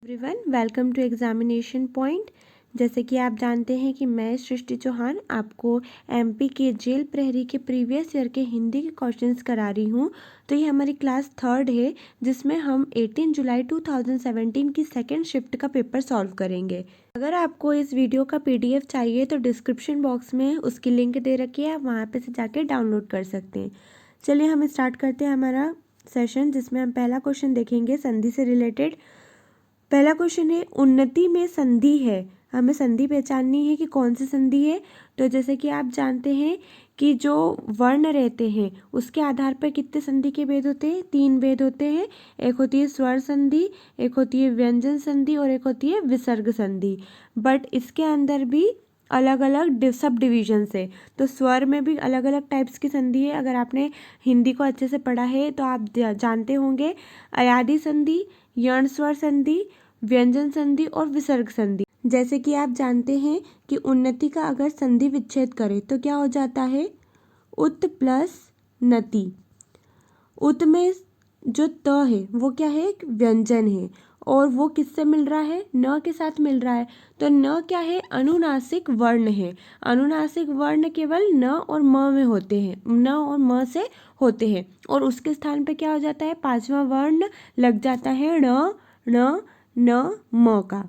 Everyone, welcome to examination point. जैसे कि आप जानते हैं कि मैं सृष्टि चौहान आपको एमपी के जेल प्रहरी के प्रीवियस ईयर के हिंदी के क्वेश्चंस करा रही हूँ। तो ये हमारी क्लास थर्ड है, जिसमें हम 18 जुलाई 2017 की सेकेंड शिफ्ट का पेपर सॉल्व करेंगे। अगर आपको इस वीडियो का पीडीएफ चाहिए तो डिस्क्रिप्शन बॉक्स में उसकी लिंक दे रखी है, आप वहाँ पे से जाके डाउनलोड कर सकते हैं। चलिए हम स्टार्ट करते हैं हमारा सेशन, जिसमें हम पहला क्वेश्चन देखेंगे संधि से रिलेटेड। पहला क्वेश्चन है, उन्नति में संधि है। हमें संधि पहचाननी है कि कौन सी संधि है। तो जैसे कि आप जानते हैं कि जो वर्ण रहते हैं उसके आधार पर कितने संधि के भेद होते हैं, 3 भेद होते हैं। एक होती है स्वर संधि, एक होती है व्यंजन संधि और एक होती है विसर्ग संधि। बट इसके अंदर भी अलग अलग सब डिविजन्स है। तो स्वर में भी अलग अलग टाइप्स की संधि है। अगर आपने हिंदी को अच्छे से पढ़ा है तो आप जानते होंगे अयादि संधि, यण स्वर संधि, व्यंजन संधि और विसर्ग संधि। जैसे कि आप जानते हैं कि उन्नति का अगर संधि विच्छेद करें तो क्या हो जाता है, उत प्लस नति। उत में जो त है वो क्या है, एक व्यंजन है और वो किससे मिल रहा है, न के साथ मिल रहा है। तो न क्या है, अनुनासिक वर्ण है। अनुनासिक वर्ण केवल न और म में होते हैं, न और म से होते हैं। और उसके स्थान पे क्या हो जाता है, 5वां वर्ण लग जाता है ण ण न म का।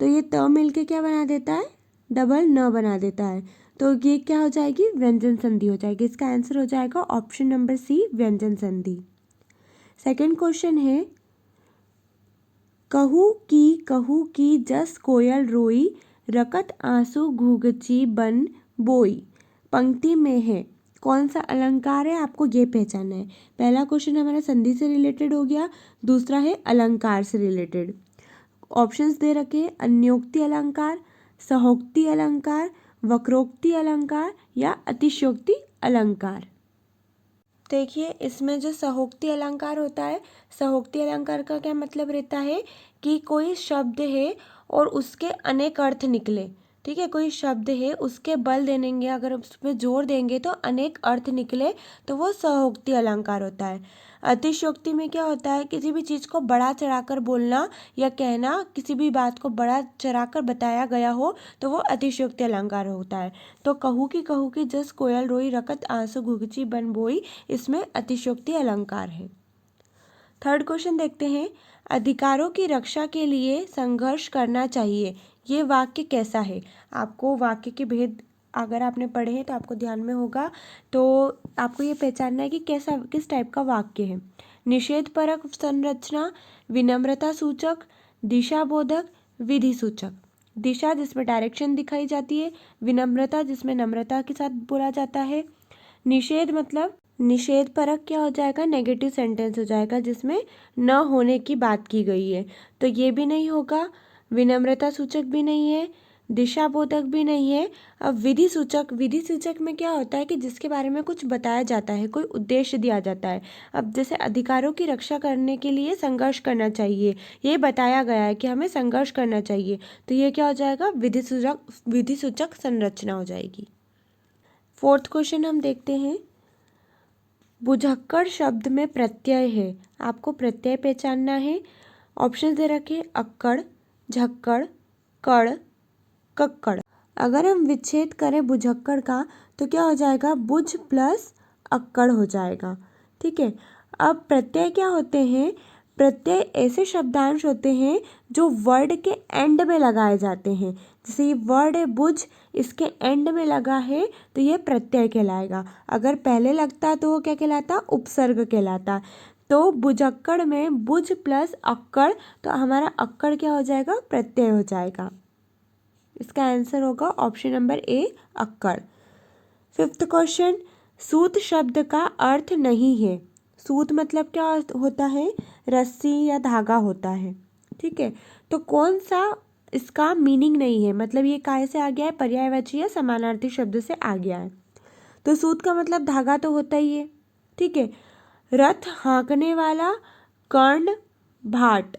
तो ये त मिलके क्या बना देता है, डबल न बना देता है। तो ये क्या हो जाएगी, व्यंजन संधि हो जाएगी। इसका आंसर हो जाएगा ऑप्शन नंबर सी, व्यंजन संधि। सेकंड क्वेश्चन है, कहू की जस कोयल रोई, रकत आंसू घुघची बन बोई। पंक्ति में है, कौन सा अलंकार है, आपको ये पहचानना है। पहला क्वेश्चन हमारा संधि से रिलेटेड हो गया, दूसरा है अलंकार से रिलेटेड। ऑप्शंस दे रखे हैं, अन्योक्ति अलंकार, सहोक्ति अलंकार, वक्रोक्ति अलंकार या अतिशयोक्ति अलंकार। देखिए, इसमें जो सहोक्ति अलंकार होता है, सहोक्ति अलंकार का क्या मतलब रहता है कि कोई शब्द है और उसके अनेक अर्थ निकले। ठीक है, कोई शब्द है उसके बल देंगे, अगर उसमें जोर देंगे तो अनेक अर्थ निकले, तो वो सहोक्ति अलंकार होता है। अतिशयोक्ति में क्या होता है, किसी भी चीज़ को बढ़ा चढ़ाकर बोलना या कहना, किसी भी बात को बढ़ा चढ़ाकर बताया गया हो तो वो अतिशयोक्ति अलंकार होता है। तो कहू की जस कोयल रोई, रकत आंसू घुघची बन बोई, इसमें अतिशयोक्ति अलंकार है। थर्ड क्वेश्चन देखते हैं, अधिकारों की रक्षा के लिए संघर्ष करना चाहिए, ये वाक्य कैसा है। आपको वाक्य के भेद अगर आपने पढ़े हैं तो आपको ध्यान में होगा। तो आपको ये पहचानना है कि कैसा, किस टाइप का वाक्य है। निषेध परक संरचना, विनम्रता सूचक, दिशा बोधक, विधि सूचक। दिशा जिसमें डायरेक्शन दिखाई जाती है, विनम्रता जिसमें नम्रता के साथ बोला जाता है। निषेध मतलब निषेध परक क्या हो जाएगा, नेगेटिव सेंटेंस हो जाएगा जिसमें न होने की बात की गई है, तो ये भी नहीं होगा। विनम्रता सूचक भी नहीं है, दिशा बोधक भी नहीं है। अब विधि सूचक, विधि सूचक में क्या होता है कि जिसके बारे में कुछ बताया जाता है, कोई उद्देश्य दिया जाता है। अब जैसे अधिकारों की रक्षा करने के लिए संघर्ष करना चाहिए, ये बताया गया है कि हमें संघर्ष करना चाहिए, तो ये क्या हो जाएगा, विधि सूचक संरचना हो जाएगी। फोर्थ क्वेश्चन हम देखते हैं, बुझक्कड़ शब्द में प्रत्यय है, आपको प्रत्यय पहचानना है। ऑप्शन दे रखे, अक्कड़, झक्कड़, कड़, कक्कड़। अगर हम विच्छेद करें बुझक्कड़ का तो क्या हो जाएगा, बुझ प्लस अक्कड़ हो जाएगा। ठीक है, अब प्रत्यय क्या होते हैं, प्रत्यय ऐसे शब्दांश होते हैं जो वर्ड के एंड में लगाए जाते हैं। जैसे ये वर्ड है बुझ, इसके एंड में लगा है तो ये प्रत्यय कहलाएगा। अगर पहले लगता तो वो क्या कहलाता, उपसर्ग कहलाता। तो बुझक्कड़ में बुझ प्लस अक्कड़, तो हमारा अक्कड़ क्या हो जाएगा, प्रत्यय हो जाएगा। इसका आंसर होगा option number A, Akkad. Fifth question, सूत शब्द का अर्थ नहीं है। सूत मतलब क्या होता है, रस्सी या धागा होता है। ठीक है, तो कौन सा इसका मीनिंग नहीं है, मतलब ये काय से आ गया है, पर्यायवाची या समानार्थी शब्द से आ गया है। तो सूत का मतलब धागा तो होता ही है। ठीक है, रथ हाँकने वाला, कर्ण, भाट।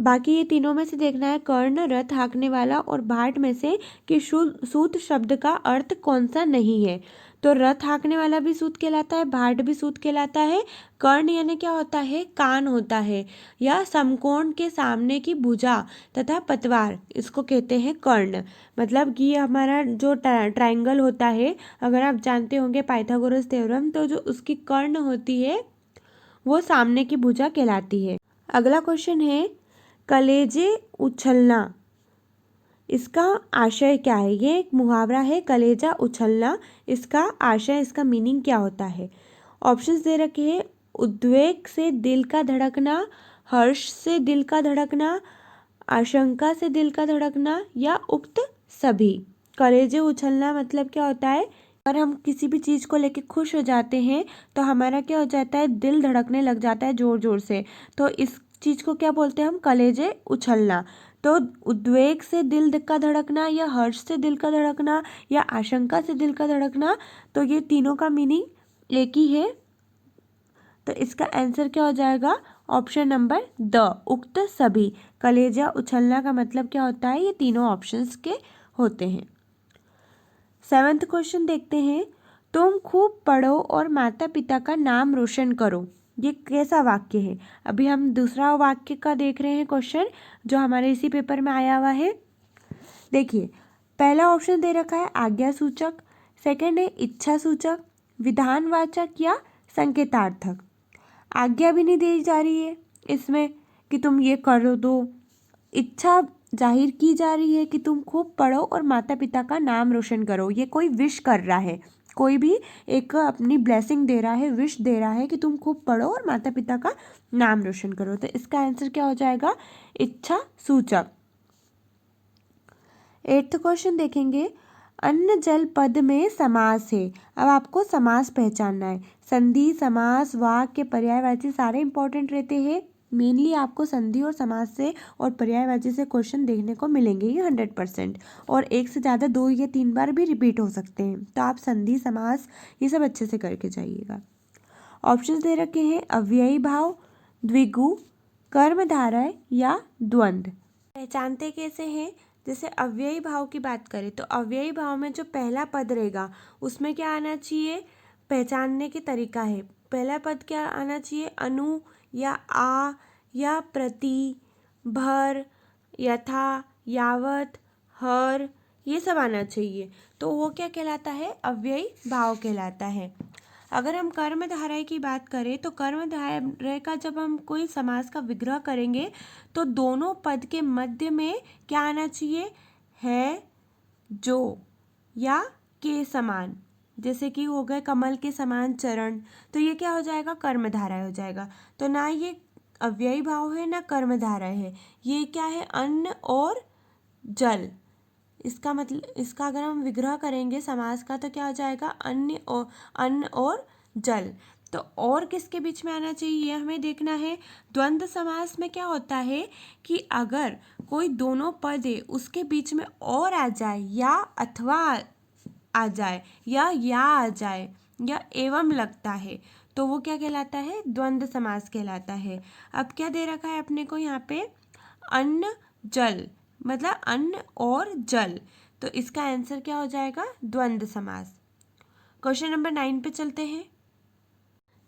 बाकी ये तीनों में से देखना है कर्ण, रथ हाँकने वाला और भाट में से कि सूत शब्द का अर्थ कौन सा नहीं है। तो रथ हाँकने वाला भी सूत कहलाता है, भाट भी सूत कहलाता है। कर्ण यानी क्या होता है, कान होता है या समकोण के सामने की भुजा तथा पतवार, इसको कहते हैं कर्ण। मतलब कि हमारा जो ट्रायंगल होता है, अगर आप जानते होंगे पाइथागोरस थ्योरम, तो जो उसकी कर्ण होती है वो सामने की भुजा कहलाती है। अगला क्वेश्चन है कलेजे उछलना, इसका आशय क्या है। ये एक मुहावरा है, कलेजा उछलना, इसका आशय, इसका मीनिंग क्या होता है। ऑप्शंस दे रखे हैं, उद्वेग से दिल का धड़कना, हर्ष से दिल का धड़कना, आशंका से दिल का धड़कना या उक्त सभी। कलेजे उछलना मतलब क्या होता है, अगर हम किसी भी चीज़ को लेके खुश हो जाते हैं तो हमारा क्या हो जाता है, दिल धड़कने लग जाता है ज़ोर ज़ोर से, तो इस चीज़ को क्या बोलते हैं हम, कलेजे उछलना। तो उद्वेग से दिल का धड़कना या हर्ष से दिल का धड़कना या आशंका से दिल का धड़कना, तो ये तीनों का मीनिंग एक ही है। तो इसका आंसर क्या हो जाएगा, ऑप्शन नंबर द, उक्त सभी। कलेजा उछलना का मतलब क्या होता है, ये तीनों ऑप्शंस के होते हैं। 7th क्वेश्चन देखते हैं, तुम खूब पढ़ो और माता पिता का नाम रोशन करो, ये कैसा वाक्य है। अभी हम दूसरा वाक्य का देख रहे हैं क्वेश्चन, जो हमारे इसी पेपर में आया हुआ है। देखिए, पहला ऑप्शन दे रखा है आज्ञा सूचक, सेकंड है इच्छा सूचक, विधानवाचक या संकेतार्थक। आज्ञा भी नहीं दी जा रही है इसमें कि तुम ये कर दो, इच्छा जाहिर की जा रही है कि तुम खूब पढ़ो और माता पिता का नाम रोशन करो। ये कोई विश कर रहा है, कोई भी एक अपनी ब्लेसिंग दे रहा है, विश दे रहा है कि तुम खूब पढ़ो और माता पिता का नाम रोशन करो। तो इसका आंसर क्या हो जाएगा, इच्छा सूचक। 8th क्वेश्चन देखेंगे, अन्न जल पद में समास है। अब आपको समास पहचानना है। संधि, समास, वाक्य, पर्यायवाची सारे इंपॉर्टेंट रहते हैं। मेनली आपको संधि और समास से और पर्यायवाची से क्वेश्चन देखने को मिलेंगे, ये 100%। और एक से ज़्यादा 2 या 3 बार भी रिपीट हो सकते हैं, तो आप संधि, समास ये सब अच्छे से करके जाइएगा। ऑप्शंस दे रखे हैं, अव्ययी भाव, द्विगु, कर्मधारय या द्वंद्व। पहचानते कैसे हैं, जैसे अव्ययी भाव की बात करें तो अव्ययी भाव में जो पहला पद रहेगा उसमें क्या आना चाहिए, पहचानने के तरीका है। पहला पद क्या आना चाहिए, अनु या आ या प्रति, भर, यथा, यावत, हर, ये सब आना चाहिए। तो वो क्या कहलाता है, अव्ययी भाव कहलाता है। अगर हम कर्मधारय की बात करें तो कर्मधारय का जब हम कोई समास का विग्रह करेंगे तो दोनों पद के मध्य में क्या आना चाहिए, है, जो या के समान। जैसे कि हो गए कमल के समान चरण, तो ये क्या हो जाएगा, कर्मधारय हो जाएगा। तो ना ये अव्ययी भाव है ना कर्मधारय है, ये क्या है, अन्न और जल। इसका मतलब, इसका अगर हम विग्रह करेंगे समास का तो क्या हो जाएगा, अन्न और जल। तो और किसके बीच में आना चाहिए ये हमें देखना है। द्वंद्व समास में क्या होता है कि अगर कोई दोनों पद है उसके बीच में और आ जाए या अथवा आ जाए या आ जाए या एवं लगता है तो वो क्या कहलाता है, द्वंद्व समास कहलाता है। अब क्या दे रखा है अपने को यहाँ पे, अन्न जल, मतलब अन्न और जल, तो इसका आंसर क्या हो जाएगा, द्वंद्व समास। क्वेश्चन नंबर 9 पे चलते हैं।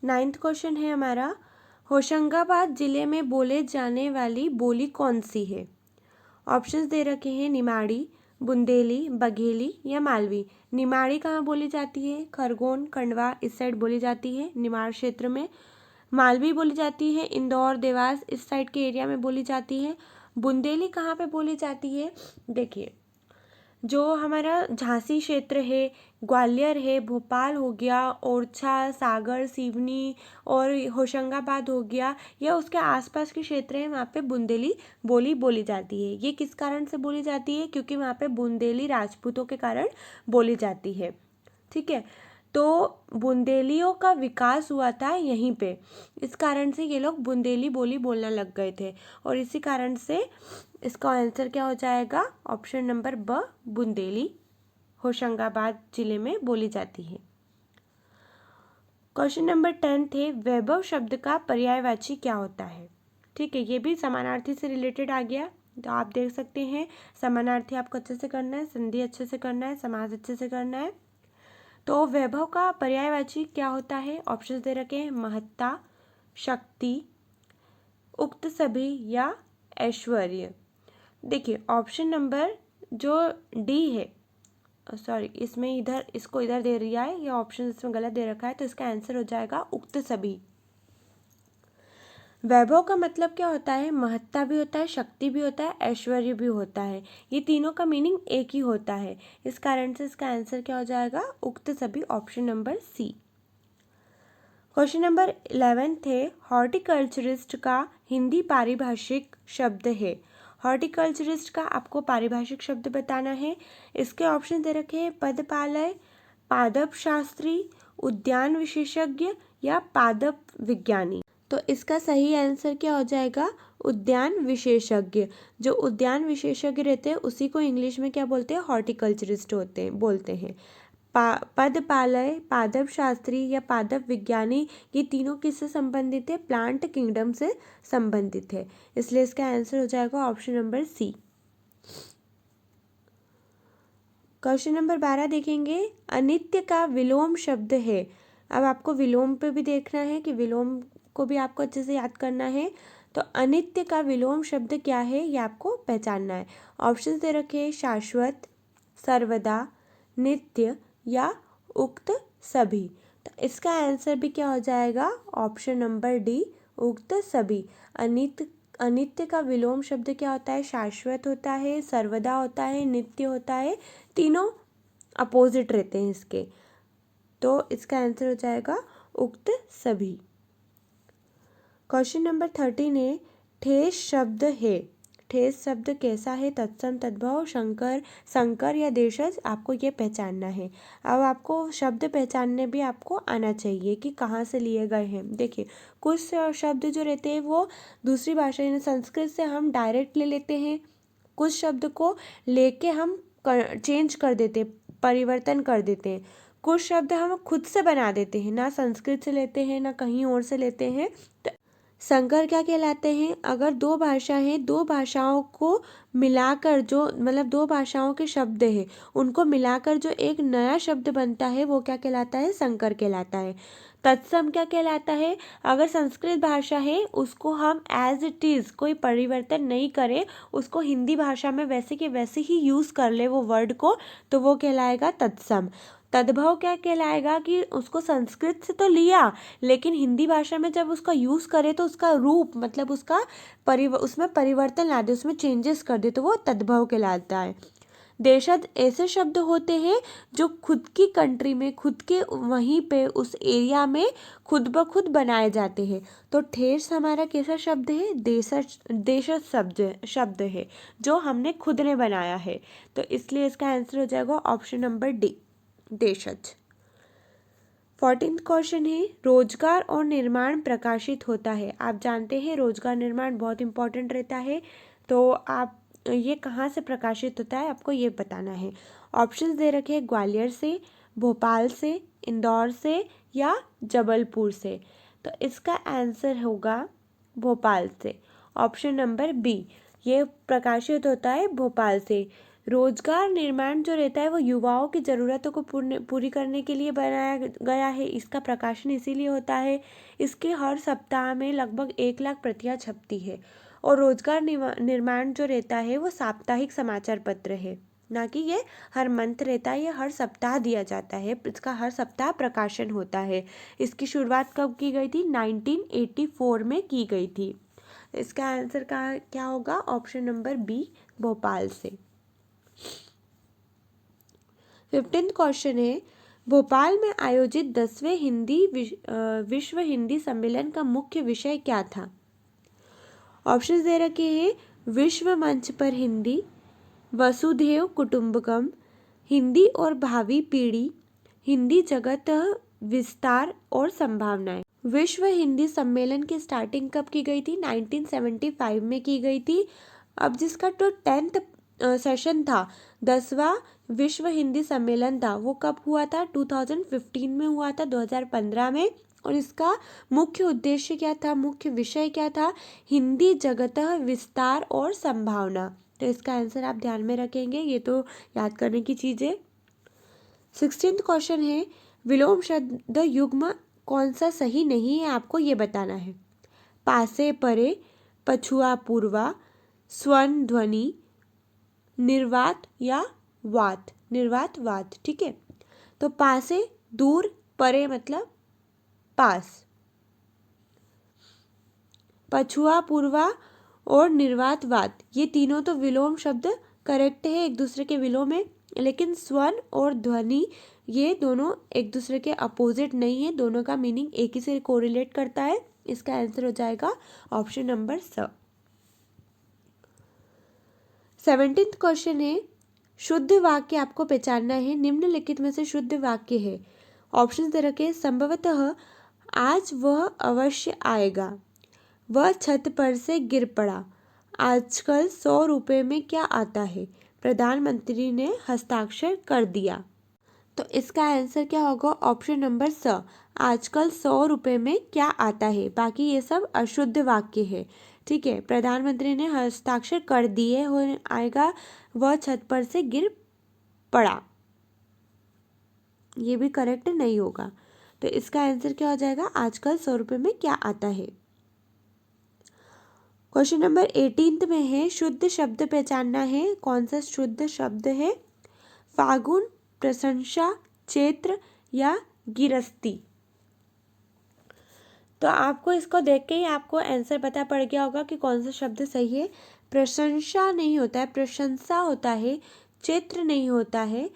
9th क्वेश्चन है हमारा, होशंगाबाद जिले में बोले जाने वाली बोली कौन सी है। ऑप्शंस दे रखे हैं, निमाड़ी, बुंदेली, बघेली या मालवी। निमाड़ी कहाँ बोली जाती है, खरगोन, खंडवा इस साइड बोली जाती है निमाड़ क्षेत्र में। मालवी बोली जाती है इंदौर, देवास इस साइड के एरिया में बोली जाती है। बुंदेली कहाँ पे बोली जाती है, देखिए जो हमारा झांसी क्षेत्र है, ग्वालियर है, भोपाल हो गया, ओरछा, सागर, सिवनी और होशंगाबाद हो गया, या उसके आसपास के क्षेत्र हैं, वहाँ पे बुंदेली बोली बोली जाती है। ये किस कारण से बोली जाती है, क्योंकि वहाँ पे बुंदेली राजपूतों के कारण बोली जाती है। ठीक है, तो बुंदेलियों का विकास हुआ था यहीं पे, इस कारण से ये लोग बुंदेली बोली बोलना लग गए थे, और इसी कारण से इसका आंसर क्या हो जाएगा, ऑप्शन नंबर ब, बुंदेली होशंगाबाद जिले में बोली जाती है। क्वेश्चन नंबर 10 थे, वैभव शब्द का पर्यायवाची क्या होता है। ठीक है, ये भी समानार्थी से रिलेटेड आ गया, तो आप देख सकते हैं समानार्थी आपको अच्छे से करना है, संधि अच्छे से करना है, समास अच्छे से करना है। तो वैभव का पर्यायवाची क्या होता है? ऑप्शन दे रखे हैं, महत्ता, शक्ति, उक्त सभी या ऐश्वर्य। देखिए ऑप्शन नंबर जो डी है, सॉरी इसमें इधर इसको इधर दे दिया है, या ऑप्शन इसमें गलत दे रखा है, तो इसका आंसर हो जाएगा उक्त सभी। वैभव का मतलब क्या होता है? महत्ता भी होता है, शक्ति भी होता है, ऐश्वर्य भी होता है। ये तीनों का मीनिंग एक ही होता है, इस कारण से इसका आंसर क्या हो जाएगा? उक्त सभी, option number C. Question number 11 है, हॉर्टिकल्चरिस्ट का हिंदी पारिभाषिक शब्द है। हॉर्टिकल्चरिस्ट का आपको पारिभाषिक शब्द बताना है। इसके ऑप्शन दे रखे हैं, पदपालय, पादप शास्त्री, उद्यान विशेषज्ञ या पादप विज्ञानी। तो इसका सही आंसर क्या हो जाएगा? उद्यान विशेषज्ञ। जो उद्यान विशेषज्ञ रहते हैं उसी को इंग्लिश में क्या बोलते हैं? हॉर्टिकल्चरिस्ट बोलते हैं। पदपालय, पादप शास्त्री या पादप विज्ञानी, ये तीनों किससे संबंधित है? प्लांट किंगडम से संबंधित है, इसलिए इसका आंसर हो जाएगा option number C. Question number 12 देखेंगे, अनित्य का विलोम शब्द है। अब आपको विलोम पे भी देखना है कि विलोम को भी आपको अच्छे से याद करना है। तो अनित्य का विलोम शब्द क्या है, ये आपको पहचानना है। ऑप्शन दे रखे, शाश्वत, सर्वदा, नित्य या उक्त सभी। तो इसका आंसर भी क्या हो जाएगा? ऑप्शन नंबर डी, उक्त सभी। अनित्य का विलोम शब्द क्या होता है? शाश्वत होता है, सर्वदा होता है, नित्य होता है, तीनों अपोजिट रहते हैं इसके, तो इसका आंसर हो जाएगा उक्त सभी। क्वेश्चन नंबर 13 है, ठेस शब्द है। ठेस शब्द कैसा है? तत्सम, तद्भव, संकर या देशज, आपको ये पहचानना है। अब आपको शब्द पहचानने भी आपको आना चाहिए कि कहाँ से लिए गए हैं। देखिए कुछ शब्द जो रहते हैं वो दूसरी भाषा यानी संस्कृत से हम डायरेक्ट ले लेते हैं, कुछ शब्द को लेके हम चेंज कर देते हैं, परिवर्तन कर देते हैं। कुछ शब्द हम खुद से बना देते हैं, ना संस्कृत से लेते हैं ना कहीं और से लेते हैं। तो संकर क्या कहलाते हैं? अगर दो भाषा हैं, दो भाषाओं को मिलाकर जो मतलब दो भाषाओं के शब्द हैं उनको मिलाकर जो एक नया शब्द बनता है वो क्या कहलाता है? संकर कहलाता है। तत्सम क्या कहलाता है? अगर संस्कृत भाषा है उसको हम एज इट इज़ कोई परिवर्तन नहीं करें, उसको हिंदी भाषा में वैसे के वैसे ही यूज़ कर ले वो वर्ड को, तो वो कहलाएगा तत्सम। तद्भव क्या कहलाएगा कि उसको संस्कृत से तो लिया लेकिन हिंदी भाषा में जब उसका यूज़ करे तो उसका रूप मतलब उसका उसमें परिवर्तन ला दे, उसमें चेंजेस कर दे, तो वो तद्भव कहलाता है। देशज ऐसे शब्द होते हैं जो खुद की कंट्री में, खुद के वहीं पे उस एरिया में खुद ब खुद बनाए जाते हैं। तो ठेस हमारा कैसा शब्द है? देशज शब्द है जो हमने खुद ने बनाया है, तो इसलिए इसका आंसर हो जाएगा ऑप्शन नंबर डी, देशज। 14th क्वेश्चन है, रोजगार और निर्माण प्रकाशित होता है। आप जानते हैं रोजगार निर्माण बहुत इंपॉर्टेंट रहता है, तो आप ये कहाँ से प्रकाशित होता है आपको ये बताना है। ऑप्शंस दे रखे हैं, ग्वालियर से, भोपाल से, इंदौर से या जबलपुर से। तो इसका आंसर होगा भोपाल से, ऑप्शन नंबर बी। ये प्रकाशित होता है भोपाल से। रोजगार निर्माण जो रहता है वो युवाओं की ज़रूरतों को पूरी करने के लिए बनाया गया है। इसका प्रकाशन इसीलिए होता है, इसके हर सप्ताह में लगभग 1 लाख प्रतियां छपती है। और रोजगार निर्माण जो रहता है वो साप्ताहिक समाचार पत्र है, ना कि ये हर मंथ रहता है, ये हर सप्ताह दिया जाता है, इसका हर सप्ताह प्रकाशन होता है। इसकी शुरुआत कब की गई थी? 1984 में की गई थी। इसका आंसर का क्या होगा? ऑप्शन नंबर बी, भोपाल से। 15th क्वेश्चन है, भोपाल में आयोजित 10वें विश्व हिंदी सम्मेलन का मुख्य विषय क्या था? ऑप्शंस दे रखे हैं, विश्व मंच पर हिंदी, वसुधैव कुटुंबकम, हिंदी और भावी पीढ़ी, हिंदी जगत विस्तार और संभावनाएं। विश्व हिंदी सम्मेलन की स्टार्टिंग कब की गई थी? 1975 में की गई थी। अब जिसका तो 10th सेशन था, 10वां विश्व हिंदी सम्मेलन था, वो कब हुआ था? 2015 में हुआ था, 2015 में। और इसका मुख्य उद्देश्य क्या था, मुख्य विषय क्या था, हिंदी जगतः विस्तार और संभावना। तो इसका आंसर आप ध्यान में रखेंगे, ये तो याद करने की चीज़ है। 16वां क्वेश्चन है, विलोम शब्द युग्म कौन सा सही नहीं है, आपको ये बताना है। पासे परे, पछुआ पूर्वा, स्वन ध्वनि, निर्वात या वात, निर्वात वात। ठीक है, तो पासे दूर, परे मतलब पास, पछुआ पूर्वा और निर्वात वात, ये तीनों तो विलोम शब्द करेक्ट है, एक दूसरे के विलोम है। लेकिन स्वन और ध्वनि ये दोनों एक दूसरे के अपोजिट नहीं है, दोनों का मीनिंग एक ही से कोरिलेट करता है। इसका आंसर हो जाएगा ऑप्शन नंबर स। 17वां क्वेश्चन है, शुद्ध वाक्य आपको पहचानना है। निम्नलिखित में से शुद्ध वाक्य है। ऑप्शन दे रखे, संभवतः आज वह अवश्य आएगा, वह छत पर से गिर पड़ा, आजकल 100 रुपये में क्या आता है, प्रधानमंत्री ने हस्ताक्षर कर दिया। तो इसका आंसर क्या होगा, ऑप्शन नंबर स, आजकल 100 रुपये में क्या आता है। बाकी ये सब अशुद्ध वाक्य है। ठीक है, प्रधानमंत्री ने हस्ताक्षर कर दिए हो आएगा, वह छत पर से गिर पड़ा, ये भी करेक्ट नहीं होगा। तो इसका आंसर क्या हो जाएगा, आजकल 100 रुपये में क्या आता है। क्वेश्चन नंबर 18 में है, शुद्ध शब्द पहचानना है। कौन सा शुद्ध शब्द है, फागुन, प्रशंसा, चैत्र या गिरस्ती। तो आपको इसको देख के ही आपको आंसर पता पड़ गया होगा कि कौन सा शब्द सही है। प्रशंसा नहीं होता है, प्रशंसा होता है, चैत्र नहीं होता है,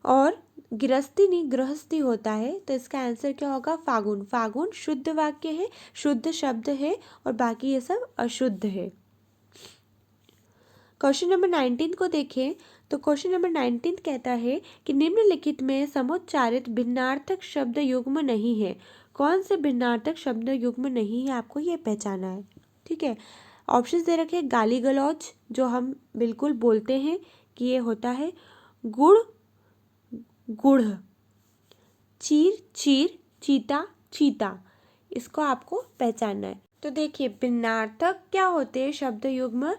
और गिरस्ती नहीं, गृहस्थी होता है। तो इसका आंसर क्या होगा, फागुन। फागुन शुद्ध वाक्य है, शुद्ध शब्द है, और बाकी ये सब अशुद्ध है। क्वेश्चन नंबर 19 को देखें तो क्वेश्चन नंबर 19 कहता है कि निम्नलिखित में समुच्चारित भिन्नार्थक शब्द युग्म नहीं है। कौन से भिन्नार्थक शब्द युग्म नहीं है, आपको ये पहचाना है। ठीक है, ऑप्शंस दे रखे, गाली गलौज, जो हम बिल्कुल बोलते हैं कि ये होता है, गुड़ गुड़, चीर चीर, चीता चीता, इसको आपको पहचानना है। तो देखिए, भिन्नार्थक क्या होते हैं शब्द युग्म।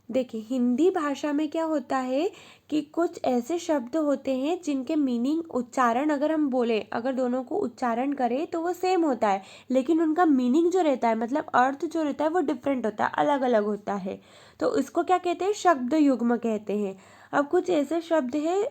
देखिए, हिंदी भाषा में क्या होता है कि कुछ ऐसे शब्द होते हैं जिनके मीनिंग, उच्चारण अगर हम बोले, अगर दोनों को उच्चारण करें तो वो सेम होता है, लेकिन उनका मीनिंग जो रहता है, मतलब अर्थ जो रहता है, वो डिफरेंट होता है, अलग अलग होता है। तो इसको क्या कहते हैं, शब्द युग्म कहते हैं। अब कुछ ऐसे शब्द है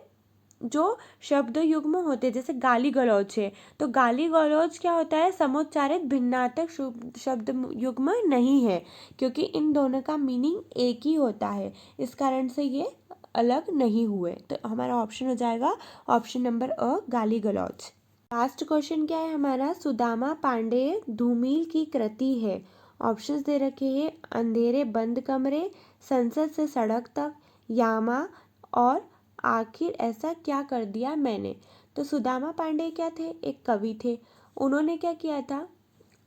जो शब्द युग्म होते हैं, जैसे गाली गलौज है, तो गाली गलौज क्या होता है, समुच्चारित भिन्नार्थक शब्द युग्म नहीं है, क्योंकि इन दोनों का मीनिंग एक ही होता है, इस कारण से ये अलग नहीं हुए। तो हमारा ऑप्शन हो जाएगा ऑप्शन नंबर अ, गाली गलौज। लास्ट क्वेश्चन क्या है हमारा, सुदामा पांडेय धूमिल की कृति है। ऑप्शंस दे रखे हैं, अंधेरे बंद कमरे, संसद से सड़क तक, यामा, और आखिर ऐसा क्या कर दिया मैंने। तो सुदामा पांडे क्या थे, एक कवि थे। उन्होंने क्या किया था,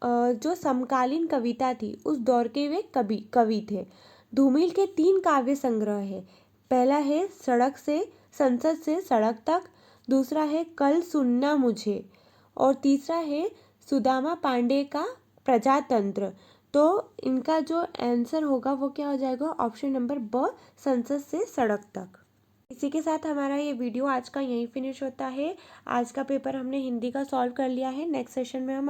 जो समकालीन कविता थी उस दौर के वे कवि थे। धूमिल के 3 काव्य संग्रह है। पहला है सड़क से, संसद से सड़क तक, दूसरा है कल सुनना मुझे, और तीसरा है सुदामा पांडे का प्रजातंत्र। तो इनका जो आंसर होगा वो क्या हो जाएगा, ऑप्शन नंबर ब, संसद से सड़क तक। इसी के साथ हमारा ये वीडियो आज का यहीं फिनिश होता है। आज का पेपर हमने हिंदी का सॉल्व कर लिया है। नेक्स्ट सेशन में हम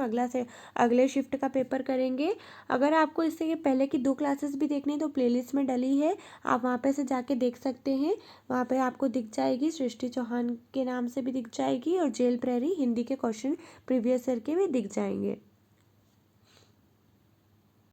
अगले शिफ्ट का पेपर करेंगे। अगर आपको इससे ये पहले की 2 क्लासेस भी देखनी है तो प्लेलिस्ट में डली है, आप वहाँ पे से जाके देख सकते हैं। वहाँ पे आपको दिख जाएगी, सृष्टि चौहान के नाम से भी दिख जाएगी, और जेल प्रहरी हिंदी के क्वेश्चन प्रीवियस ईयर के भी दिख जाएंगे।